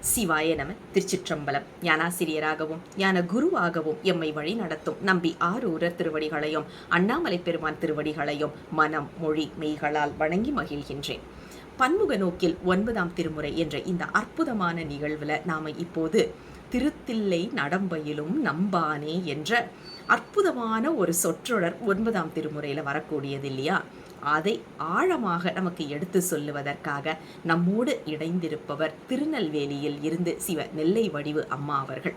சிவாய நம. திருச்சிற்றம்பலம். ஞானாசிரியராகவும் ஞான குருவாகவும் எம்மை வழி நடத்தும் நம்பி ஆரூரர் திருவடிகளையும் அண்ணாமலை பெருமான் திருவடிகளையும் மனம் மொழி மெய்களால் வணங்கி மகிழ்கின்றேன். பன்முக நோக்கில் 9ஆம் திருமுறை என்ற இந்த அற்புதமான நிகழ்வுல நாம இப்போது திருத்தில்லை நடம்பயிலும் நம்பானே என்ற அற்புதமான ஒரு சொற்றொடர் 9ஆம் திருமுறையில வரக்கூடியது இல்லையா? அதை ஆழமாக நமக்கு எடுத்து சொல்லுவதற்காக நம்மோடு இணைந்திருப்பவர் திருநெல்வேலியில் இருந்து சிவ நெல்லை வடிவு அம்மா அவர்கள்.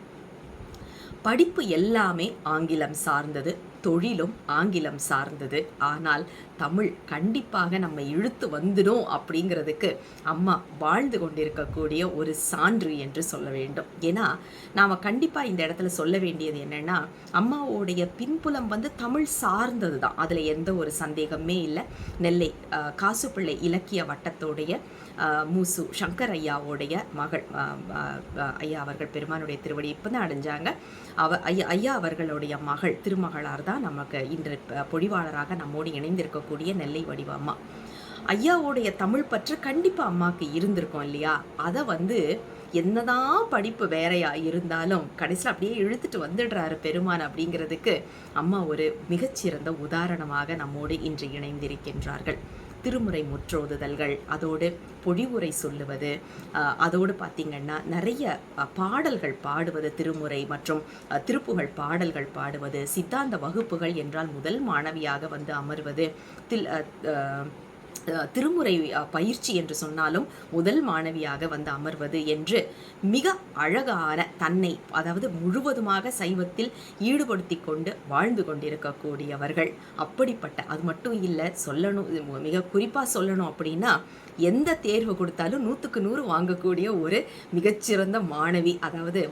படிப்பு எல்லாமே ஆங்கிலம் சார்ந்தது, தொழிலும் ஆங்கிலம் சார்ந்தது. ஆனால் தமிழ் கண்டிப்பாக நம்ம இழுத்து வந்துடும் அப்படிங்கிறதுக்கு அம்மா வாழ்ந்து கொண்டிருக்கக்கூடிய ஒரு சான்று என்று சொல்ல வேண்டும். ஏன்னா நாம் கண்டிப்பாக இந்த இடத்துல சொல்ல வேண்டியது என்னென்னா, அம்மாவோடைய பின்புலம் தமிழ் சார்ந்தது தான், அதில் எந்த ஒரு சந்தேகமே இல்லை. நெல்லை காசுப்பிள்ளை இலக்கிய வட்டத்தோடைய மூசு சங்கர் ஐயாவோடைய மகள் ஐயா அவர்கள் பெருமானுடைய திருவடி இப்போ தான் அடைஞ்சாங்க. ஐயா அவர்களுடைய மகள் திருமகளார் தான் நமக்கு இன்று பொழிவாளராக நம்மோடு இணைந்திருக்கக்கூடிய நெல்லை வடிவ அம்மா. ஐயாவோடைய தமிழ் பற்று கண்டிப்பாக அம்மாவுக்கு இருந்திருக்கும் இல்லையா? அதை என்னதான் படிப்பு வேறையா இருந்தாலும் கடைசியில் அப்படியே இழுத்துட்டு வந்துடுறாரு பெருமான் அப்படிங்கிறதுக்கு அம்மா ஒரு மிகச்சிறந்த உதாரணமாக நம்மோடு இன்று இணைந்திருக்கின்றார்கள். திருமுறை முற்றோதுதல்கள், அதோடு பொழிவுரை சொல்லுவது, அதோடு பார்த்திங்கன்னா நிறைய பாடல்கள் பாடுவது, திருமுறை மற்றும் திருப்புகழ் பாடல்கள் பாடுவது, சித்தாந்த வகுப்புகள் என்றால் முதல் மாணவியாக அமர்வது, திருமுறை பயிற்சி என்று சொன்னாலும் முதல் மாணவியாக அமர்வது என்று மிக அழகான தன்னை முழுவதுமாக சைவத்தில் ஈடுபடுத்தி கொண்டு வாழ்ந்து கொண்டிருக்கக்கூடியவர்கள். அப்படிப்பட்ட அது மட்டும் இல்லை, சொல்லணும் மிக குறிப்பாக சொல்லணும் அப்படின்னா, எந்த தேர்வு கொடுத்தாலும் 100க்கு 100 வாங்கக்கூடிய ஒரு மிகச்சிறந்த மாணவி,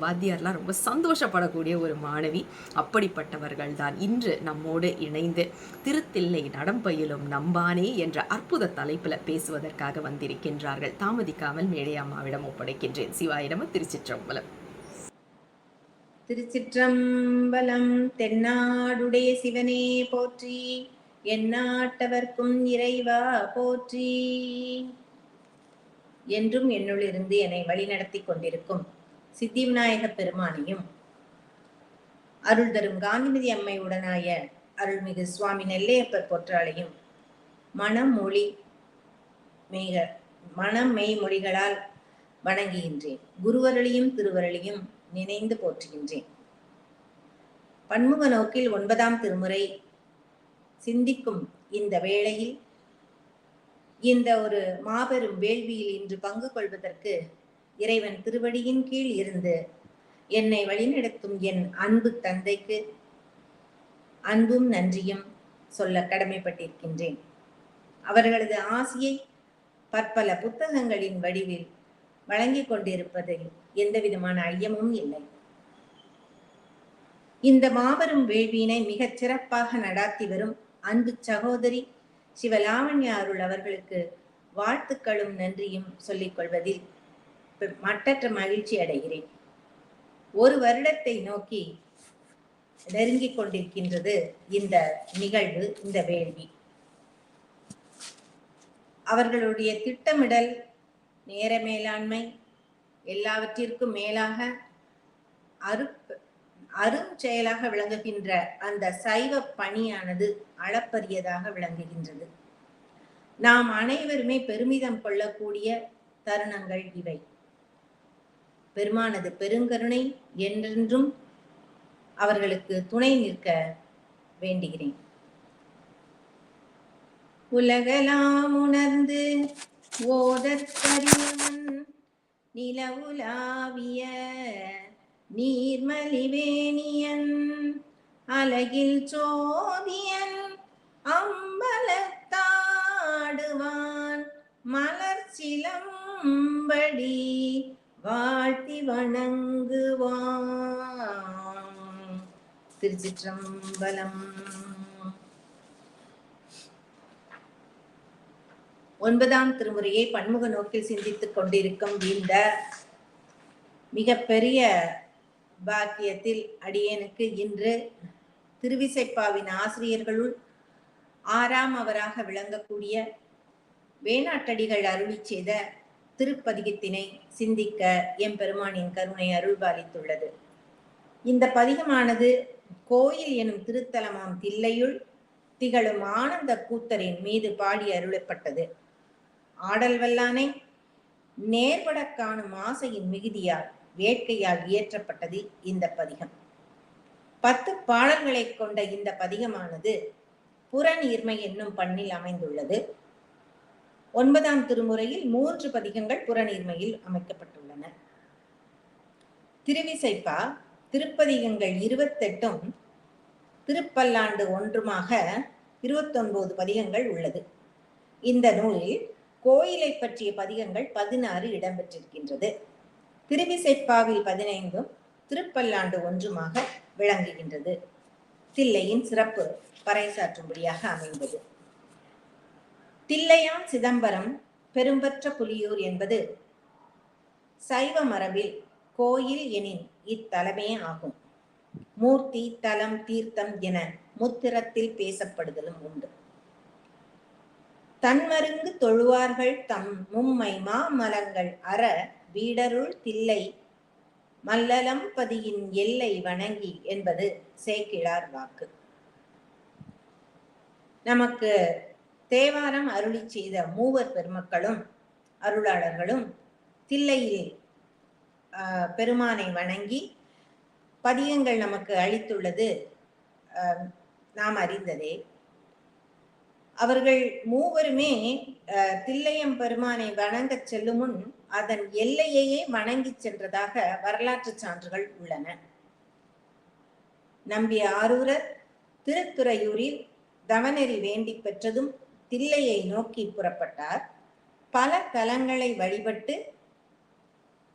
வாத்தியார்லாம் ரொம்ப சந்தோஷப்படக்கூடிய ஒரு மாணவி. அப்படிப்பட்டவர்கள் தான் இன்று நம்மோடு இணைந்து திருத்தில்லை நடம்பயிலும் நம்பானே என்ற அற்புத தலைப்பில் பேசுவதற்காக வந்திருக்கின்றார்கள். தாமதிக்காமல் மேடை அம்மாவிடம் ஒப்படைக்கின்றேன். சிவாய நம. திருச்சிற்றம்பலம். திருச்சிற்றம்பலம். தென்னாடுடைய சிவனே போற்றி, எந்நாட்டவர்க்கும் இறைவா போற்றி. என்றும் என்னுள்ளிருந்து என்னை வழிநடத்தி கொண்டிருக்கும் சித்தி விநாயக பெருமானையும் அருள் தரும் காந்திமதி அம்மை உடனாய அருள்மிகு சுவாமி நெல்லையப்பர் போற்றாலையும் மனம் மெய் மொழிகளால் வணங்குகின்றேன். குருவருளையும் திருவருளையும் நினைந்து போற்றுகின்றேன். பன்முக நோக்கில் 9ஆம் திருமுறை சிந்திக்கும் இந்த வேளையில் இந்த ஒரு மாபெரும் வேள்வியில் இன்று பங்கு கொள்வதற்கு இறைவன் திருவடியின் கீழ் இருந்து என்னை வழிநடத்தும் என் அன்பு தந்தைக்கு அன்பும் நன்றியும் சொல்ல கடமைப்பட்டிருக்கின்றேன். அவர்களது ஆசியை பற்பல புத்தகங்களின் வடிவில் வழங்கிக் கொண்டிருப்பதில் எந்த விதமான ஐயமும் இல்லை. இந்த மாபெரும் வேள்வியினை மிகச் சிறப்பாக நடாத்தி வரும் அன்பு சகோதரி சிவலாவண்யா அருள் அவர்களுக்கு வாழ்த்துக்களும் நன்றியும் சொல்லிக் கொள்வதில் மட்டற்ற மகிழ்ச்சி அடைகிறேன். ஒரு வருடத்தை நோக்கி நெருங்கிக் கொண்டிருக்கின்றது இந்த நிகழ்வு, இந்த வேள்வி. அவர்களுடைய திட்டமிடல், நேர மேலாண்மை, எல்லாவற்றிற்கும் மேலாக அரும் செயலாக விளங்குகின்ற அந்த சைவ பணியானது அளப்பரியதாக விளங்குகின்றது. நாம் அனைவருமே பெருமிதம் கொள்ளக்கூடிய தருணங்கள் இவை. பெருமானது பெருங்கருணை என்றென்றும் அவர்களுக்கு துணை நிற்க வேண்டுகிறேன். உலகலாம் உணர்ந்து ஓதற்கரியவன் நிலவுலாவிய நீர்மலிவேணியன் அலகில் சோதியன் அம்பலத்தாடுவான் மலர் சிலம்படி வாழ்த்தி வணங்குவான். திருச்சிற்றம்பலம். 9ஆம் திருமுறையை பன்முக நோக்கில் சிந்தித்துக் கொண்டிருக்கும் இந்த மிகப்பெரிய பாக்கியத்தில் அடியேனுக்கு இன்று திருவிசைப்பாவின் ஆசிரியர்களுள் 6ஆம் அவராக விளங்கக்கூடிய வேணாட்டடிகள் அருளி செய்த திருப்பதிகத்தினை சிந்திக்க எம்பெருமானின் கருணை அருள்பாலித்துள்ளது. இந்த பதிகமானது கோயில் எனும் திருத்தலமாம் தில்லையுள் திகழும் ஆனந்த கூத்தரின் மீது பாடி அருளப்பட்டது. ஆடல் வல்லானை நேர்பட காணும் ஆசையின் மிகுதியால் வேட்கையால் இயற்றப்பட்டது இந்த பதிகம். 10 பாடல்களை கொண்ட இந்த பதிகமானது புறநீர்மை என்னும் பண்ணில் அமைந்துள்ளது. 9ஆம் திருமுறையில் 3 பதிகங்கள் புறநீர்மையில் அமைக்கப்பட்டுள்ளன. திருவிசைப்பா திருப்பதிகங்கள் 28ம் திருப்பல்லாண்டு 1மாக 29 பதிகங்கள் உள்ளது. இந்த நூலில் கோயிலை பற்றிய பதிகங்கள் 16 இடம்பெற்றிருக்கின்றது. திருவிசைப்பாவில் 15ம் திருப்பல்லாண்டு 1மாக விளங்குகின்றது. தில்லையின் சிறப்பு பறைசாற்றும்படியாக அமைந்தது. தில்லையான் சிதம்பரம் பெரும்பற்ற புலியூர் என்பது சைவ மரபில் கோயில் எனின் இத்தலமே ஆகும். மூர்த்தி, தலம், தீர்த்தம் என முத்திரத்தில் பேசப்படுதலும் உண்டு. தன்மருங்கு தொழுவார்கள் தம் மும்மை மாமலங்கள் அற வீடருள் தில்லை மல்லலம் பதியின் எல்லை வணங்கி என்பது சேக்கிழார் வாக்கு. நமக்கு தேவாரம் அருளி செய்த மூவர் பெருமக்களும் அருளாளர்களும் தில்லையில் பெருமானை வணங்கி பதிகங்கள் நமக்கு அளித்துள்ளது நாம் அறிந்ததே. அவர்கள் மூவருமே தில்லையம் பெருமானை வணங்க செல்லும் முன் அதன் எல்லையையே வணங்கி சென்றதாக வரலாற்று சான்றுகள் உள்ளன. நம்பிய ஆரூரர் திருத்துறையூரில் தவநெறி வேண்டி பெற்றதும் தில்லையை நோக்கி புறப்பட்டார். பல தலங்களை வழிபட்டு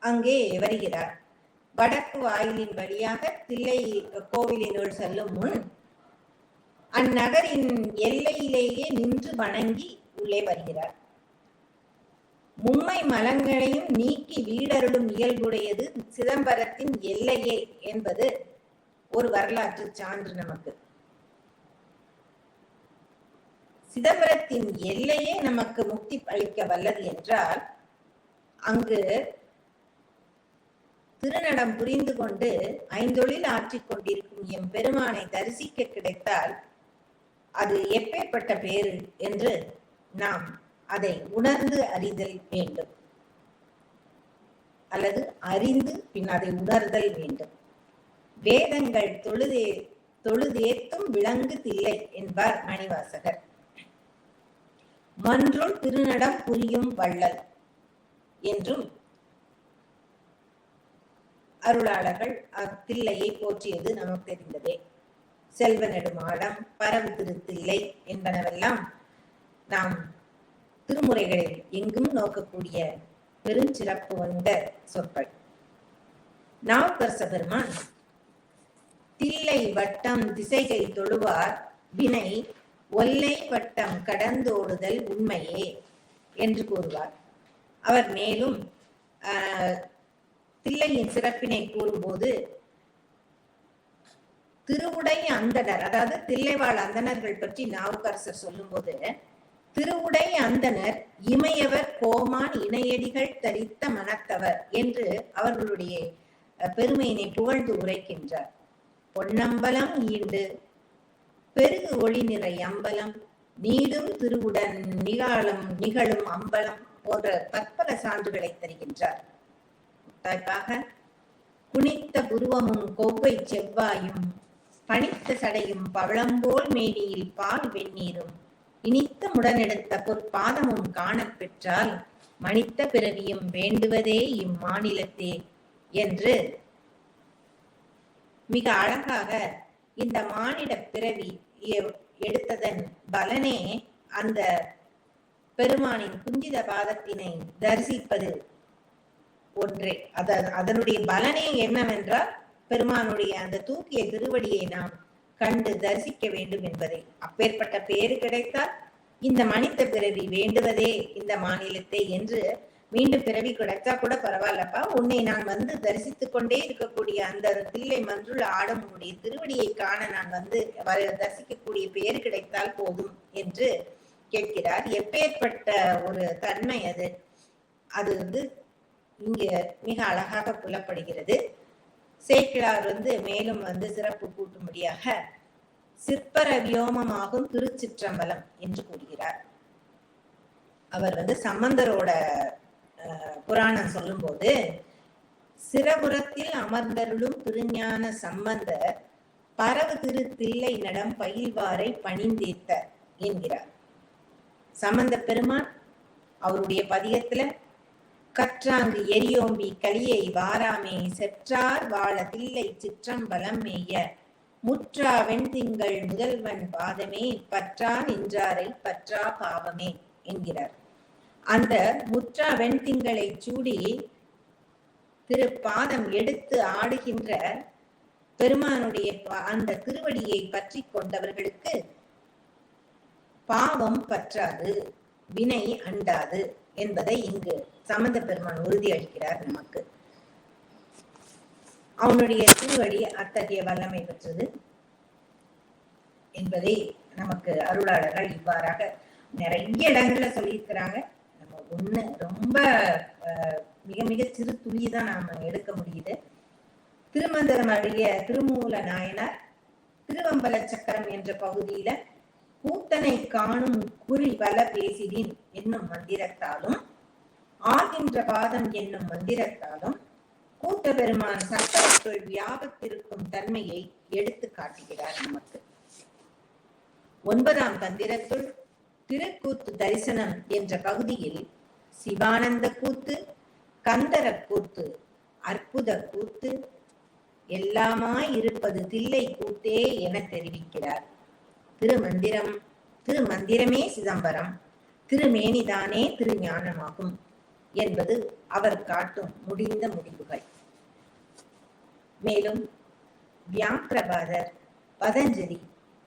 அங்கே வருகிறார். வடக்கு வாயிலின் வழியாக தில்லை கோவிலினுள் செல்லும் முன் அந்நகரின் எல்லையிலேயே நின்று வணங்கி உள்ளே வருகிறார். மும்மை மலங்களையும் நீக்கி வீடருளும் இயல்புடையது சிதம்பரத்தின் எல்லையே என்பது ஒரு வரலாற்று சான்று நமக்கு. சிதம்பரத்தின் எல்லையே நமக்கு முக்தி அளிக்க வல்லது என்றால் அங்கு திருநடம் புரிந்து கொண்டு ஐந்தொழில் ஆற்றிக் கொண்டிருக்கும் எம் பெருமானை தரிசிக்க கிடைத்தால் அது எப்பேற்பட்ட பேரு என்று நாம் அதை உணர்ந்து அறிதல் வேண்டும், அல்லது அறிந்து பின் அதை உணர்தல் வேண்டும். வேதங்கள் தொழுதேத்தும் விளங்கு தில்லை என்பார் மணிவாசகர். மன்றுள் திருநடம் புரியும் வள்ளல் என்றும் அருளாளர்கள் அத்தில்லையை போற்றியது நமக்கு தெரிந்ததே. செல்வ நெடுமாடம், பரவு திருத்தில்லை என்பனவெல்லாம் நாம் திருமுறைகளில் எங்கும் நோக்கக்கூடிய பெருஞ்சிறப்பு வந்த சொற்கள். நாவுக்கரச பெருமான் தில்லை வட்டம் திசைகள் தொழுவார் வினை ஒல்லை வட்டம் கடந்தோடுதல் உண்மையே என்று கூறுவார். அவர் மேலும் தில்லையின் சிறப்பினை கூறும்போது திருவுடை அந்தனர், அதாவது தில்லைவாழ் அந்தணர்கள் பற்றி நாவுக்கரசர் சொல்லும் போது திருவுடை அந்தனர் இமையவர் கோமான் இணையடிகள் தரித்த மனத்தவர் என்று அவர்களுடைய பெருமையினை புகழ்ந்து உரைக்கின்றார். பொன்னம்பலம் ஈண்டு பெருகு ஒளி நிறை அம்பலம் நீடும் திருவுடன் நிகழும் அம்பலம் போன்ற பற்பல சான்றுகளை தருகின்றார். தாய்ப்பாக குனித்த புருவமும் கொவ்வை செவ்வாயும் பணித்த சடையும் பவளம்போல் மேனியில் பால் வெந்நீரும் இனித்த முடனெடுத்த பொற்பாதமும் காணப் பெற்றால் மனித்த பிறவியும் வேண்டுவதே இம்மாநிலத்தே என்று மிக அழகாக இந்த மானிட பிறவி எடுத்ததன் பலனே அந்த பெருமானின் குஞ்சித பாதத்தினை தரிசிப்பது ஒன்றே. அதனுடைய பலனே என்னவென்றால் பெருமானுடைய அந்த தூக்கிய திருவடியை நாம் கண்டு தரிசிக்க வேண்டும் என்பதை. அப்பேற்பட்ட பேரு கிடைத்தால் இந்த மனித பிறவி வேண்டுவதே இந்த மாநிலத்தை என்று மீண்டும் பிறவி கிடைத்தா கூட பரவாயில்லப்பா, உன்னை நான் வந்து தரிசித்துக் கொண்டே இருக்கக்கூடிய அந்த தில்லை மன்றுள் ஆடும் உன்னுடைய திருவடியை காண நான் வந்து தரிசிக்கக்கூடிய பேரு கிடைத்தால் போதும் என்று கேட்கிறார். எப்பேற்பட்ட ஒரு தன்மை அது! அது இங்க மிக அழகாக புலப்படுகிறது. சேக்கிழார் மேலும் சிறப்பு கூட்டும்படியாக சிற்பர வியோமமாகும் திருச்சிற்றம்பலம் என்று கூறுகிறார். அவர் சம்பந்தரோட புராணம் சொல்லும் போது, சிறபுரத்தில் அமர்ந்தருளும் திருஞான சம்பந்தர் பரவு திரு தில்லை நடம் பயில்வாரை பணிந்தேத்த என்கிறார். சம்பந்த பெருமான் அவருடைய பதிகத்துல கற்றாங்கு எரியோம்பி கலியை வாராமே செற்றார் வாழ தில்லை சிற்றம்பலம் மேய முற்றா வெண்திங்கள் முதல்வன் பாதமே பற்றா நின்றாரை பற்றா பாவமே என்கிறார். அந்த முற்றா வெண்திங்களை சூடி திரு பாதம் எடுத்து ஆடுகின்ற பெருமானுடைய அந்த திருவடியை பற்றி கொண்டவர்களுக்கு பாவம் பற்றாது, வினை அண்டாது என்பதை இங்கு சம்பந்த பெருமான் உறுதி அளிக்கிறார் நமக்கு. அவனுடைய திருவடி அத்தகைய வல்லமை பெற்றது என்பதை நமக்கு அருளாளர்கள் இவ்வாறாக நிறைய இடங்கள்ல சொல்லியிருக்கிறாங்க. நம்ம ஒண்ணு ரொம்ப மிக மிக சிறு துளிதான் நாம எடுக்க முடியுது. திருமந்திரம் அழிய திருமூல நாயனார் திருவம்பல சக்கரம் என்ற பகுதியில கூத்தனை காணும் குறி பல பேசிடின் என்னும் மந்திரத்தாலும் ஆகின்ற பாதம் என்னும் மந்திரத்தாலும் கூத்த பெருமான் சக்கரத்துள் வியாபத்திருக்கும் தன்மையை எடுத்து காட்டுகிறார் நமக்கு. 9ஆம் தந்திரத்துள் திருக்கூத்து தரிசனம் என்ற பகுதியில் சிவானந்த கூத்து, கந்தர கூத்து, அற்புத கூத்து எல்லாமாய் இருப்பது தில்லை கூத்தே என தெரிவிக்கிறார். திருமந்திரமே சிதம்பரம், திருமேனிதானே திருஞானமாகும் என்பது அவர் காட்டும் முடிந்த முடிவுகள். மேலும் வியாக்கிரபாதர், பதஞ்சலி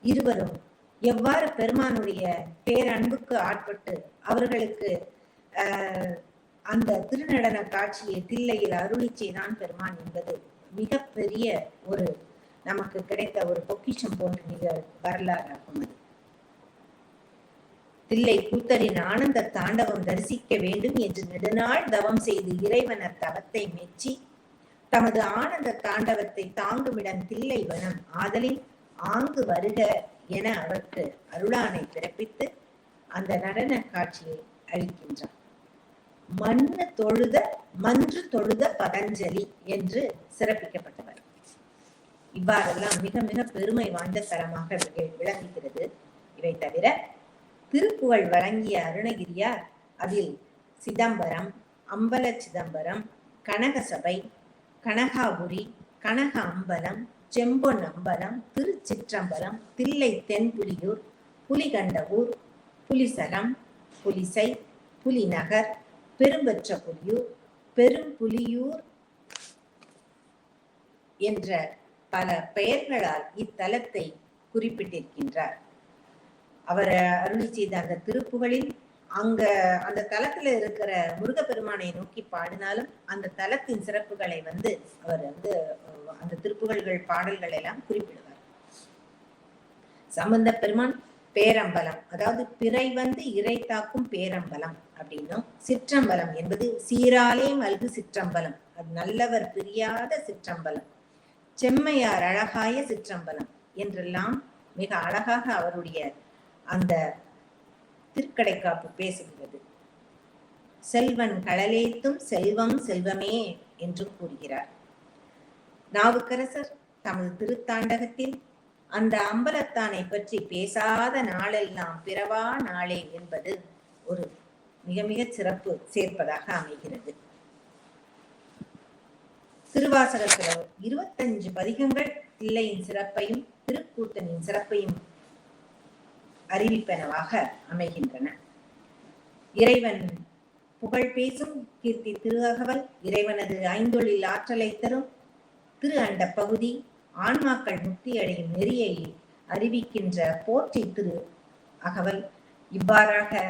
இருவரும் எவ்வாறு பெருமானுடைய பேரன்புக்கு ஆட்பட்டு அவர்களுக்கு அந்த திருநடன காட்சியை தில்லையில் அருளி செய்தான் பெருமான் என்பது மிகப்பெரிய ஒரு நமக்கு கிடைத்த ஒரு பொக்கிஷம் போன்ற மிக வரலாறாகும். அது தில்லை கூத்தரின் ஆனந்த தாண்டவம் தரிசிக்க வேண்டும் என்று நெடுநாள் தவம் செய்து இறைவனர் தவத்தை மெச்சி தமது ஆனந்த தாண்டவத்தை தாங்குமிடம் தில்லை வனம் ஆதலின் ஆங்கு வருக என அவருக்கு அருளானை பிறப்பித்து அந்த நடன காட்சியை அளிக்கின்றார். மன்று தொழுத பதஞ்சலி என்று சிறப்பிக்கப்பட்டவர். இவ்வாறெல்லாம் மிக மிக பெருமை வாய்ந்த தலமாக விளங்குகிறது. இவை தவிர திருப்புகழ் வழங்கிய அருணகிரியார் அதில் சிதம்பரம், அம்பல சிதம்பரம், கனகசபை, கனகாபுரி, கனக அம்பலம், செம்பொன் அம்பலம், திருச்சிற்றம்பலம், தில்லை தென்புலியூர், புலிகண்டவூர், புலிசலம், புலிசை, புலிநகர், பெரும்பற்ற புலியூர், பெரும்புலியூர் என்ற பல பெயர்களால் இத்தலத்தை குறிப்பிட்டிருக்கின்றார். அவர் அருளி செய்த அந்த திருப்புகளில் அந்த தலத்துல இருக்கிற முருகப்பெருமானை நோக்கி பாடினாலும் அந்த தலத்தின் சிறப்புகளை அவர் அந்த திருப்புகழ்கள் பாடல்கள் எல்லாம் குறிப்பிடுவார். சம்பந்த பெருமான் பேரம்பலம், அதாவது பிறை இறை தாக்கும் பேரம்பலம் அப்படின்னும், சிற்றம்பலம் என்பது சீராலே மல்கு சிற்றம்பலம், அது நல்லவர் பிரியாத சிற்றம்பலம், செம்மையார் அழகாய சிற்றம்பலம் என்றெல்லாம் மிக அழகாக அவருடைய அந்த திருக்கடைக்காப்பு பேசுகிறது. செல்வன் கடலேத்தும் செல்வம் செல்வமே என்றும் கூறுகிறார். நாவுக்கரசர் தமது திருத்தாண்டகத்தில் அந்த அம்பலத்தானை பற்றி பேசாத நாளெல்லாம் பிறவா நாளே என்பது ஒரு மிக மிக சிறப்பு சேர்ப்பதாக அமைகிறது. திருவாசகத்துல 25 பதிகங்கள் தில்லையின் சிறப்பையும் திருக்கூத்தனின் சிறப்பையும் அறிவிப்பனவாக அமைகின்றன. இறைவன் புகழ் பேசும் கீர்த்தி திருஅகவல், இறைவனது ஐந்தொழில் ஆற்றலை தரும் திரு அண்ட பகுதி, ஆன்மாக்கள் முக்தி அடையும் நெறியை அறிவிக்கின்ற போற்றி திரு அகவல், இவ்வாறாக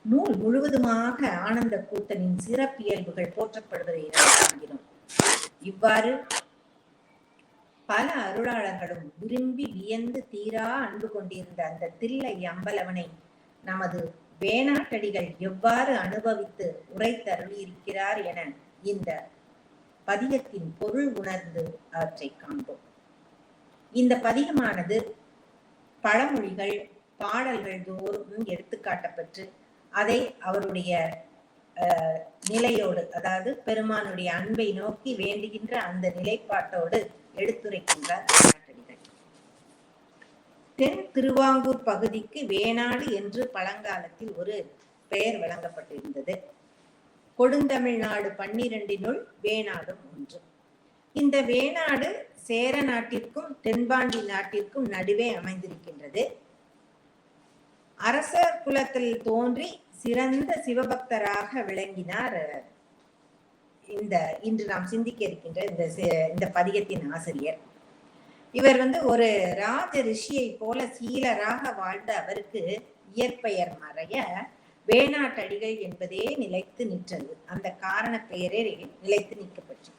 நூல் முழுவதுமாக ஆனந்த கூத்தனின் சிறப்பியல்புகள் போற்றப்படுவதை நாம் காண்கிறோம். இவ்வாறு பல அருளாளர்களும் விரும்பி வியந்து தீரா அன்பு கொண்டிருந்த அந்த தில்லை அம்பலவனை நமது வேணாட்டடிகள் எவ்வாறு அனுபவித்து உரைத்தருளியிருக்கிறார் என இந்த பதிகத்தின் பொருள் உணர்ந்து அவற்றை காண்போம். இந்த பதிகமானது பழமொழிகள், பாடல்கள் தோறும் எடுத்துக்காட்டப்பட்டு அதை அவருடைய நிலையோடு, அதாவது பெருமானுடைய அன்பை நோக்கி வேண்டுகின்ற அந்த நிலைப்பாட்டோடு எடுத்துரைக்கின்றார் வேணாட்டடிகள். தென் திருவாங்கூர் பகுதிக்கு வேணாடு என்று பழங்காலத்தில் ஒரு பெயர் வழங்கப்பட்டிருந்தது. கொடுந்தமிழ்நாடு 12 வேணாடும் ஒன்று. இந்த வேணாடு சேர நாட்டிற்கும் தென்பாண்டி நாட்டிற்கும் நடுவே அமைந்திருக்கின்றது. அரசர் குலத்தில் தோன்றி சிறந்த சிவபக்தராக விளங்கினார் இன்று நாம் சிந்திக்க இருக்கின்ற இந்த பதிகத்தின் ஆசிரியர். இவர் ஒரு ராஜ ரிஷியை போல சீலராக வாழ்ந்த அவருக்கு இயற்பெயர் மறைய வேணாட்டடிகள் என்பதே நிலைத்து நிற்றது. அந்த காரண பெயரே நிலைத்து நிற்கப்பட்டது.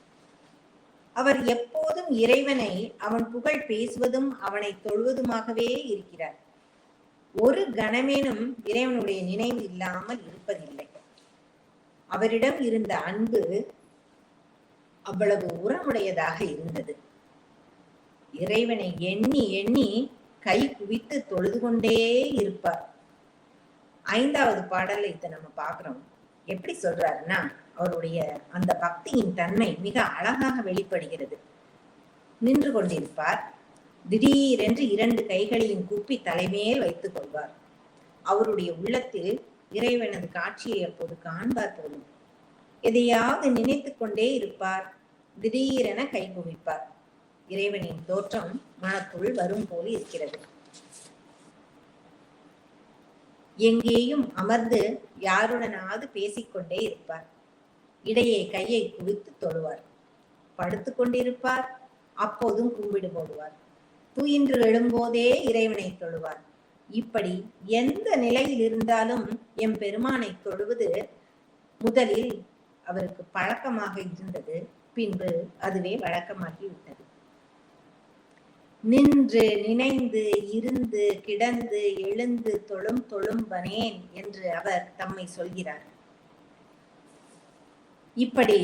அவர் எப்போதும் இறைவனை, அவன் புகழ் பேசுவதும் அவனை தொழுவதுமாகவே இருக்கிறார். ஒரு கணமேனும் இறைவனுடைய நினைவு இல்லாமல் இருப்பதில்லை. அவரிடம் இருந்த அன்பு அவ்வளவு உரமுடையதாக இருந்தது. இறைவனை எண்ணி எண்ணி கை குவித்து தொழுது கொண்டே இருப்பார். 5வது பாடல்ல இதை நம்ம பார்க்கிறோம். எப்படி சொல்றாருன்னா, அவருடைய அந்த பக்தியின் தன்மை மிக அழகாக வெளிப்படுகிறது. நின்று கொண்டிருப்பார். திடீரென்று 2 கைகளையும் கூப்பி தலைமேல் வைத்துக் கொள்வார். அவருடைய உள்ளத்தில் இறைவனது காட்சியை அப்போது காண்பார் போலும். எதையாவது நினைத்து கொண்டே இருப்பார். திடீரென கை குவிப்பார். இறைவனின் தோற்றம் மனத்துள் வரும் போல் இருக்கிறது. எங்கேயும் அமர்ந்து யாருடனாவது பேசிக்கொண்டே இருப்பார். இடையே கையை குவித்து தொழுவார். படுத்து கொண்டிருப்பார். அப்போதும் கும்பிடு போடுவார். துயின்று எழும்போதே இறைவனை தொழுவார். இப்படி எந்த நிலையில் இருந்தாலும் எம் பெருமானை தொழுவது முதலில் அவருக்கு பழக்கமாக இருந்தது. பின்பு அதுவே வழக்கமாகி விட்டது. நின்று நினைந்து இருந்து கிடந்து எழுந்து தொழும்பனேன் என்று அவர் தம்மை சொல்கிறார். இப்படி,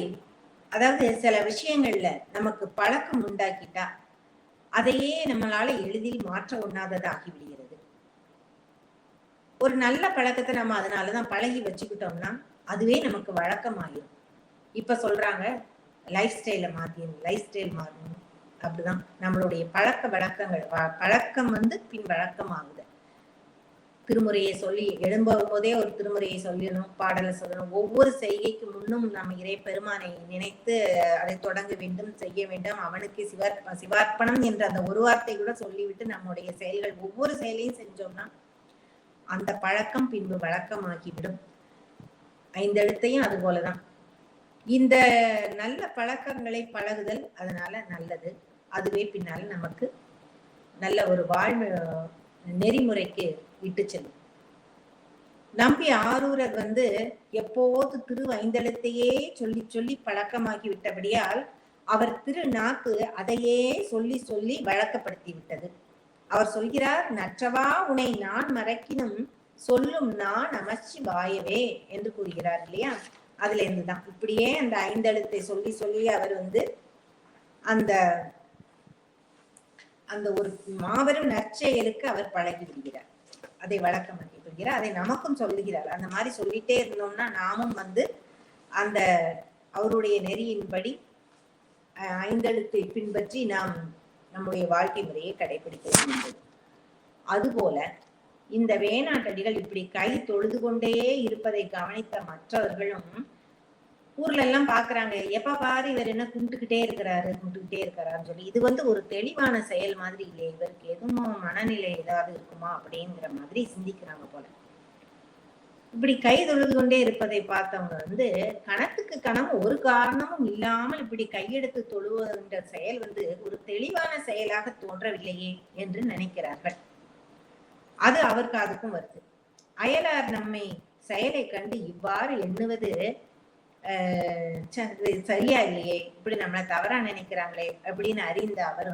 அதாவது சில விஷயங்கள்ல நமக்கு பழக்கம் உண்டாக்கிட்டா அதையே நம்மளால எளிதில் மாற்ற ஒண்ணாததாகி விடுகிறது. ஒரு நல்ல பழக்கத்தை நம்ம அதனாலதான் பழகி வச்சுக்கிட்டோம்னா அதுவே நமக்கு வழக்கமாயிரும். இப்ப சொல்றாங்க லைஃப் ஸ்டைல மாறணும். அப்படிதான் நம்மளுடைய பழக்க வழக்கங்கள், பழக்கம் பின் வழக்கமாகுது. திருமுறையை சொல்லி எழும்பும் போதே ஒரு திருமுறையை சொல்லணும், பாடலை சொல்லணும். ஒவ்வொரு செய்கைக்கு முன்னும் நம்ம இறை பெருமானை நினைத்து அதை தொடங்க வேண்டும், செய்ய வேண்டும். அவனுக்கு சிவார்ப்பணம் என்ற அந்த ஒரு வார்த்தை கூட சொல்லிவிட்டு நம்முடைய செயல்கள், ஒவ்வொரு செயலையும் செஞ்சோம்னா அந்த பழக்கம் பின்பு வழக்கமாகிவிடும். 5 எழுத்தையும் அது போலதான். இந்த நல்ல பழக்கங்களை பழகுதல் அதனால நல்லது. அதுவே பின்னால நமக்கு நல்ல ஒரு வாழ்வு நெறிமுறைக்கு இட்டு செல்லும். நம்பி ஆரூரர் எப்போது திரு 5 எழுத்தையே சொல்லி சொல்லி பழக்கமாகி விட்டபடியால் அவர் திரு நாக்கு அதையே சொல்லி சொல்லி வழக்கப்படுத்தி விட்டது. அவர் சொல்கிறார், நற்றவா உனை நான் மறக்கினும் சொல்லும் நான் நமச்சிவாயவே என்று கூறுகிறார் இல்லையா? அதுல இருந்துதான் இப்படியே அந்த 5 எழுத்தை சொல்லி சொல்லி அவர் அந்த அந்த ஒரு மாபெரும் நற்செயலுக்கு அவர் பழகி விடுகிறார். அதை வழக்கமாக்கி விடுகிறார். அதை நமக்கும் சொல்லுகிறார். அந்த மாதிரி சொல்லிட்டே இருந்தோம்னா நாமும் அந்த அவருடைய நெறியின்படி 5 எழுத்தை பின்பற்றி நாம் நம்முடைய வாழ்க்கை முறையை கடைபிடிக்க வேண்டும். அதுபோல இந்த வேணாட்டடிகள் இப்படி கை தொழுது கொண்டே இருப்பதை கவனித்த மற்றவர்களும் ஊர்ல எல்லாம் பாக்குறாங்க, எப்ப பாரு இவர் என்ன கும்பிட்டுக்கிட்டே இருக்கிறாருன்னு சொல்லி. இது ஒரு தெளிவான செயல் மாதிரி இல்லையே, இவருக்கு எதுவும் மனநிலை ஏதாவது இருக்குமா அப்படிங்கிற மாதிரி சிந்திக்கிறாங்க போல. இப்படி கை தொழுது கொண்டே இருப்பதை பார்த்தவங்க கணத்துக்கு கணம் ஒரு காரணமும் இல்லாமல் இப்படி கையெடுத்து தொழுவதுன்ற செயல் ஒரு தெளிவான செயலாக தோன்றவில்லையே என்று நினைக்கிறார்கள். அது அவர் காதுக்கும் வருது. அயலார் நம்மை செயலை கண்டு இவ்வாறு எண்ணுவது சரியா இல்லையே, இப்படி நம்மளை தவறா நினைக்கிறாங்களே அப்படின்னு அறிந்த அவர்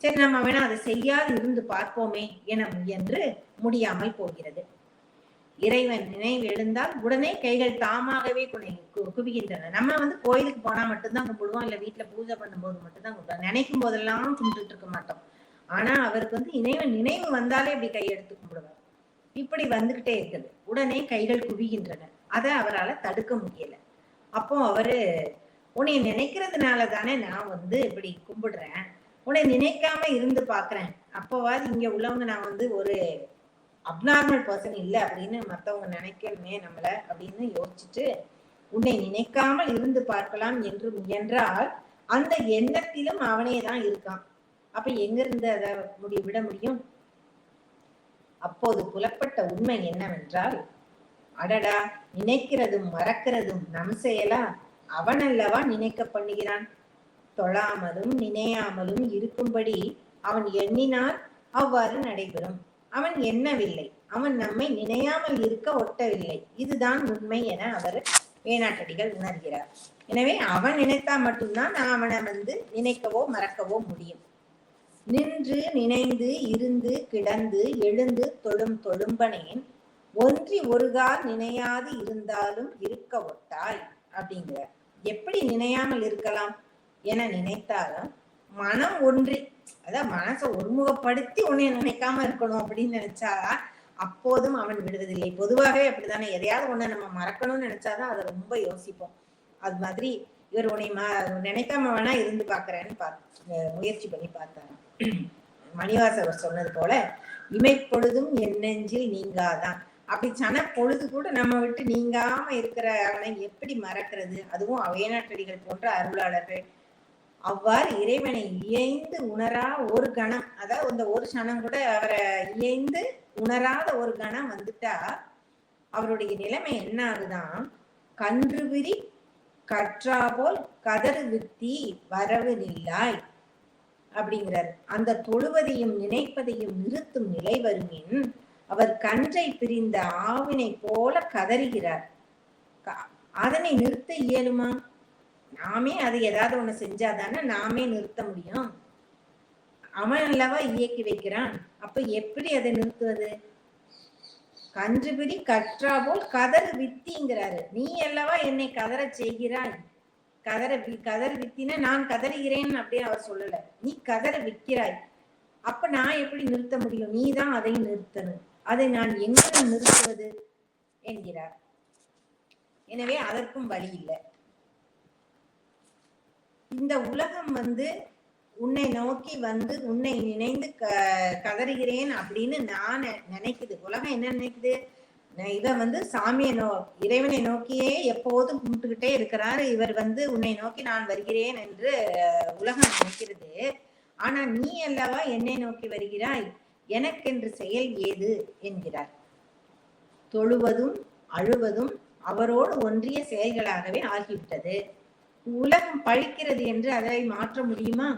சரி நம்ம வேணா அதை செய்யாது இருந்து பார்ப்போமே என முயன்று முடியாமல் போகிறது. இறைவன் நினைவு எழுந்தால் உடனே கைகள் தாமாகவே குவிகின்றன. நம்ம கோயிலுக்கு போனா மட்டும்தான் கும்பிடுவோம், இல்ல வீட்டுல பூஜை பண்ணும்போது மட்டும்தான் கும்பிடுவோம். நினைக்கும் போதெல்லாம் கும்பிட்டுட்டு இருக்க மாட்டோம். ஆனா அவருக்கு இறைவன் நினைவு வந்தாலே இப்படி கையெடுத்து கும்பிடுவார். இப்படி வந்துகிட்டே இருக்குது. உடனே கைகள் குவிகின்றன. அதை அவரால் தடுக்க முடியல. அப்போ அவரு, உன்னை நினைக்கிறதுனால தானே நான் இப்படி கும்பிடுறேன், உன்னை நினைக்காம இருந்து பாக்குறேன், அப்போவாது இங்க உள்ளவங்க நான் ஒரு அப்நார்மல் பர்சன் இல்லை அப்படின்னு மற்றவங்க நினைக்கணுமே நம்மள அப்படின்னு யோசிச்சுட்டு, உன்னை நினைக்காமல் இருந்து பார்க்கலாம் என்று முயன்றால் அந்த எண்ணத்திலும் அவனே தான் இருக்கான். அப்ப எங்க இருந்து அதை விட முடியும்? அப்போது புலப்பட்ட உண்மை என்னவென்றால், அடடா, நினைக்கிறதும் மறக்கிறதும் நம் செயலா? அவன் அல்லவா நினைக்க பண்ணுகிறான். தொழாமலும் நினையாமலும் இருக்கும்படி அவன் எண்ணினால் அவ்வாறு நடைபெறும். அவன் எண்ணவில்லை, அவன் நம்மை நினையாமல் இருக்க ஒட்டவில்லை. இதுதான் உண்மை என அவர் வேணாட்டடிகள் உணர்கிறார். எனவே அவன் நினைத்தா மட்டும்தான் அவனை நினைக்கவோ மறக்கவோ முடியும். நின்று நினைந்து இருந்து கிடந்து எழுந்து தொழும் தொழும்பனேன் ஒன்றி ஒருகால் நினையாது இருந்தாலும் இருக்க ஒட்டாய் அப்படிங்கிறார். எப்படி நினையாமல் இருக்கலாம் என நினைத்தாலும் மனம் ஒன்றி, அதான் மனசை ஒருமுகப்படுத்தி உன்னை நினைக்காம இருக்கணும் அப்படின்னு நினைச்சா அப்போதும் அவன் விடுவதில்லை. பொதுவாகவே அப்படித்தானே, எதையாவது ஒண்ணு நம்ம மறக்கணும்னு நினைச்சாதான் அதை ரொம்ப யோசிப்போம். அது மாதிரி இவர் உன்னை நினைக்காம வேணா இருந்து பாக்குறேன்னு முயற்சி பண்ணி பார்த்தாராம். மணிவாசகர் சொன்னது போல, இமைப்பொழுதும் என் நெஞ்சில் நீங்காதான். அப்படி சன பொழுது கூட நம்ம விட்டு நீங்காம இருக்கிற அவனை எப்படி மறக்கிறது? அதுவும் வேணாட்டடிகள் போன்ற அருளாளர்கள் அவ்வாறு இறைவனை இயைந்து உணரா ஒரு கணம், அதாவது இந்த ஒரு சனம் கூட அவரை இயைந்து உணராத ஒரு கணம் வந்துட்டா அவருடைய நிலைமை என்ன ஆகுதான்? கன்று விரி கற்றா போல் கதறு வித்தி வரவு நில்லாய் அப்படிங்கிறார். அந்த தொழுவதையும் நினைப்பதையும் நிறுத்தும் நிலை வருமின் அவர் கன்றை பிரிந்த ஆவினை போல கதறுகிறார். அதனை நிறுத்த இயலுமா? நாமே அதை ஏதாவது ஒண்ணு செஞ்சாதானே நாமே நிறுத்த முடியும். அவன் அல்லவா இயக்கி வைக்கிறான். அப்ப எப்படி அதை நிறுத்துவது? கன்று பிரி கற்றா போல் கதறு வித்திங்கிறாரு. நீ அல்லவா என்னை கதற செய்கிறாய். கதற வித்தின நான் கதறுகிறேன் அப்படின்னு அவர் சொல்லல. நீ கதற விற்கிறாய். அப்ப நான் எப்படி நிறுத்த முடியும்? நீ தான் அதை நிறுத்தணும். அதை நான் எங்க நிறுத்துவது என்கிறார். எனவே அதற்கும் வழி இல்லை. இந்த உலகம் உன்னை நோக்கி உன்னை நினைந்து கதறுகிறேன் அப்படின்னு நான் நினைக்குது. உலகம் என்ன நினைக்குது? இவ சாமியை இறைவனை நோக்கியே எப்போதும் கும்பிட்டுக்கிட்டே இருக்கிறாரு. இவர் உன்னை நோக்கி நான் வருகிறேன் என்று உலகம் நினைக்கிறது. ஆனா நீ அல்லவா என்னை நோக்கி வருகிறாய், எனக்கென்று செயல் ஏது என்கிறார். தொழுவதும் அழுவதும் அவரோடு ஒன்றிய செயல்களாகவே ஆகிவிட்டது. உலகம் பழிக்கிறது என்று அதை மாற்ற முடியுமா?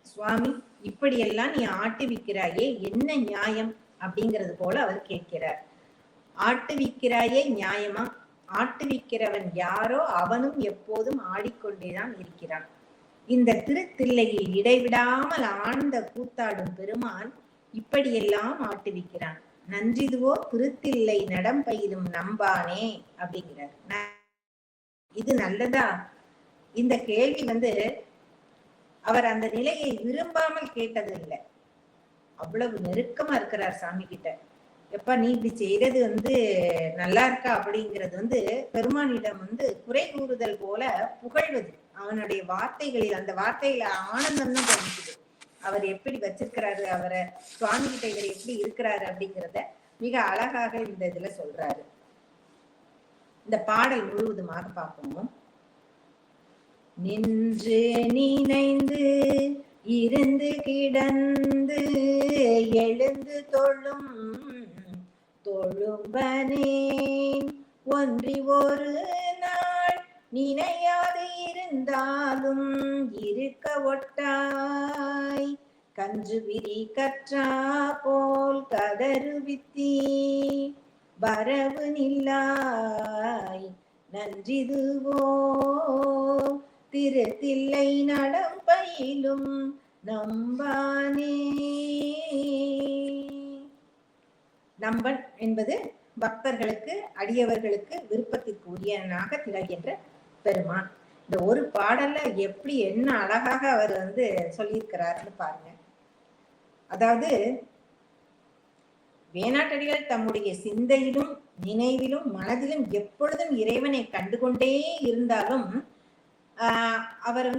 சுவாமி, இப்படியெல்லாம் நீ ஆட்டுவிக்கிறாயே, என்ன நியாயம் அப்படிங்கிறது போல அவர் கேட்கிறார். ஆட்டுவிக்கிறாயே நியாயமா? ஆட்டுவிக்கிறவன் யாரோ அவனும் எப்போதும் ஆடிக்கொண்டேதான் இருக்கிறான். இந்த திருத்தில்லையில் இடைவிடாமல் ஆழ்ந்த கூத்தாடும் பெருமான் இப்படியெல்லாம் ஆட்டுவிக்கிறான். நன்றிதுவோ திருத்தில்லை நடம் பயிலும் நம்பானே அப்படிங்கிறார். இது நல்லதா? இந்த கேள்வி அவர் அந்த நிலையை விரும்பாமல் கேட்டது இல்லை. அவ்வளவு நெருக்கமா இருக்கிறார் சாமி கிட்ட. எப்ப நீ இப்படி செய்யறது நல்லா இருக்கா அப்படிங்கிறது பெருமானிடம் குறை கூறுதல் போல புகழ்வது. அவனுடைய வார்த்தைகளில், அந்த வார்த்தையில ஆனந்தம் தான் தெரிஞ்சுது. அவர் எப்படி வச்சிருக்கிறாரு, அவரை சுவாமி கிட்ட இவர் எப்படி இருக்கிறாரு அப்படிங்கிறத மிக அழகாக இந்த இதுல சொல்றாரு. இந்த பாடல் முழுவதுமாக பார்ப்போம். நின்று நினைந்து இருந்து கிடந்து எழுந்து தொழும் தொழும்பனேன் ஒன்றி ஒரு நாள் நினையாது இருந்தாலும் இருக்க ஒட்டாய் கன்று விரி கற்றா போல் கதறு வித்தி வரவு நில்லாய் நன்றிதுவோ திருத்தில்லை நடம் பயிலும் நம்பானே. நம்பன் என்பது பக்தர்களுக்கு அடியவர்களுக்கு விருப்பத்திற்கு உரியனாக திகழ்கின்ற பெருமான். இந்த ஒரு பாடல்ல எப்படி என்ன அழகாக அவர் சொல்லியிருக்கிறாருன்னு பாருங்க. அதாவது வேணாட்டடிகள் தம்முடைய சிந்தையிலும் நினைவிலும் மனதிலும் எப்பொழுதும் இறைவனை கண்டுகொண்டே இருந்தாலும் அவர்